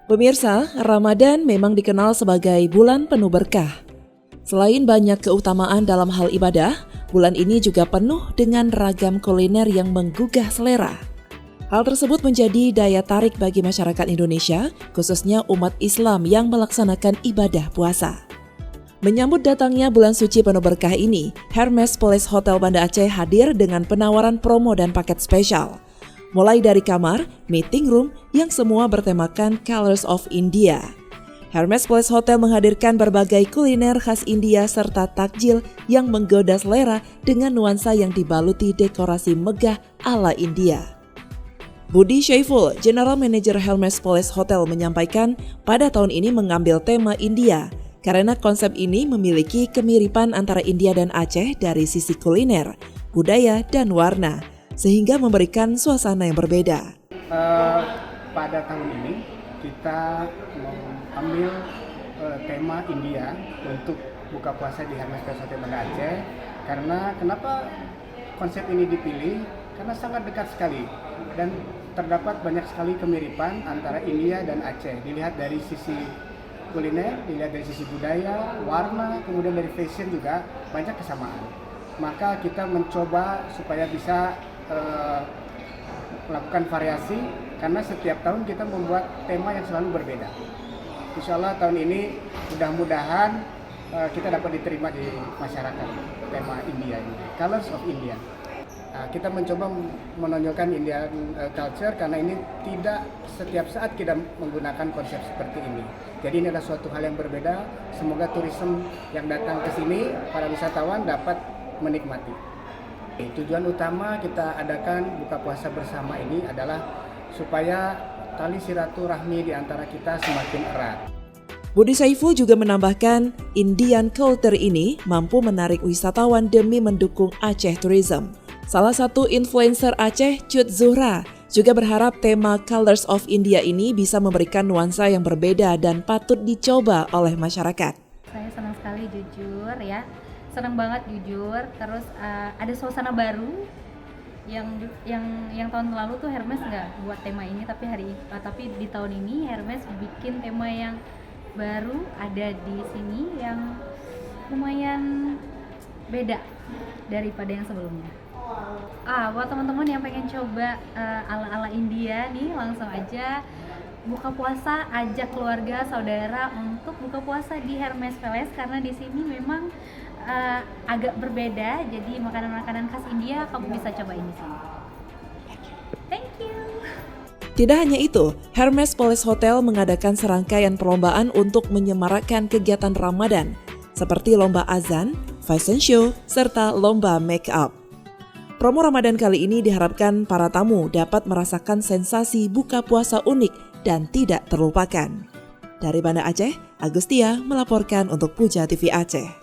Pemirsa, Ramadan memang dikenal sebagai bulan penuh berkah. Selain banyak keutamaan dalam hal ibadah, bulan ini juga penuh dengan ragam kuliner yang menggugah selera. Hal tersebut menjadi daya tarik bagi masyarakat Indonesia, khususnya umat Islam yang melaksanakan ibadah puasa. Menyambut datangnya bulan suci penuh berkah ini, Hermes Palace Hotel Banda Aceh hadir dengan penawaran promo dan paket spesial. Mulai dari kamar, meeting room yang semua bertemakan Colors of India. Hermes Palace Hotel menghadirkan berbagai kuliner khas India serta takjil yang menggoda selera dengan nuansa yang dibaluti dekorasi megah ala India. Budi Syaiful, General Manager Hermes Palace Hotel menyampaikan pada tahun ini mengambil tema India karena konsep ini memiliki kemiripan antara India dan Aceh dari sisi kuliner, budaya, dan warna, sehingga memberikan suasana yang berbeda. Pada tahun ini kita mengambil tema India untuk buka puasa di Hermes Palace Hotel Banda Aceh. Karena kenapa konsep ini dipilih? Karena sangat dekat sekali dan terdapat banyak sekali kemiripan antara India dan Aceh. Dilihat dari sisi kuliner, dilihat dari sisi budaya, warna, kemudian dari fashion juga banyak kesamaan. Maka kita mencoba supaya bisa melakukan variasi karena setiap tahun kita membuat tema yang selalu berbeda. Insya Allah tahun ini mudah-mudahan kita dapat diterima di masyarakat tema India ini, Colors of India. Kita mencoba menonjolkan Indian culture karena ini tidak setiap saat kita menggunakan konsep seperti ini. Jadi ini adalah suatu hal yang berbeda. Semoga turisme yang datang ke sini, para wisatawan dapat menikmati. Tujuan utama kita adakan buka puasa bersama ini adalah supaya tali silaturahmi di antara kita semakin erat. Budi Syaiful juga menambahkan, Indian culture ini mampu menarik wisatawan demi mendukung Aceh Tourism. Salah satu influencer Aceh, Cut Zuhra, juga berharap tema Colors of India ini bisa memberikan nuansa yang berbeda dan patut dicoba oleh masyarakat. Saya senang sekali jujur ya. Senang banget jujur, terus ada suasana baru yang tahun lalu tuh Hermes nggak buat tema ini, tapi di tahun ini Hermes bikin tema yang baru ada di sini yang lumayan beda daripada yang sebelumnya. Buat teman-teman yang pengen coba ala-ala India nih, langsung aja buka puasa, ajak keluarga, saudara untuk buka puasa di Hermes Palace karena di sini memang agak berbeda, jadi makanan-makanan khas India kamu bisa cobain di sini. Thank you. Tidak hanya itu, Hermes Palace Hotel mengadakan serangkaian perlombaan untuk menyemarakkan kegiatan Ramadan, seperti lomba azan, fashion show, serta lomba make up. Promo Ramadan kali ini diharapkan para tamu dapat merasakan sensasi buka puasa unik dan tidak terlupakan. Dari Banda Aceh, Agustia melaporkan untuk Puja TV Aceh.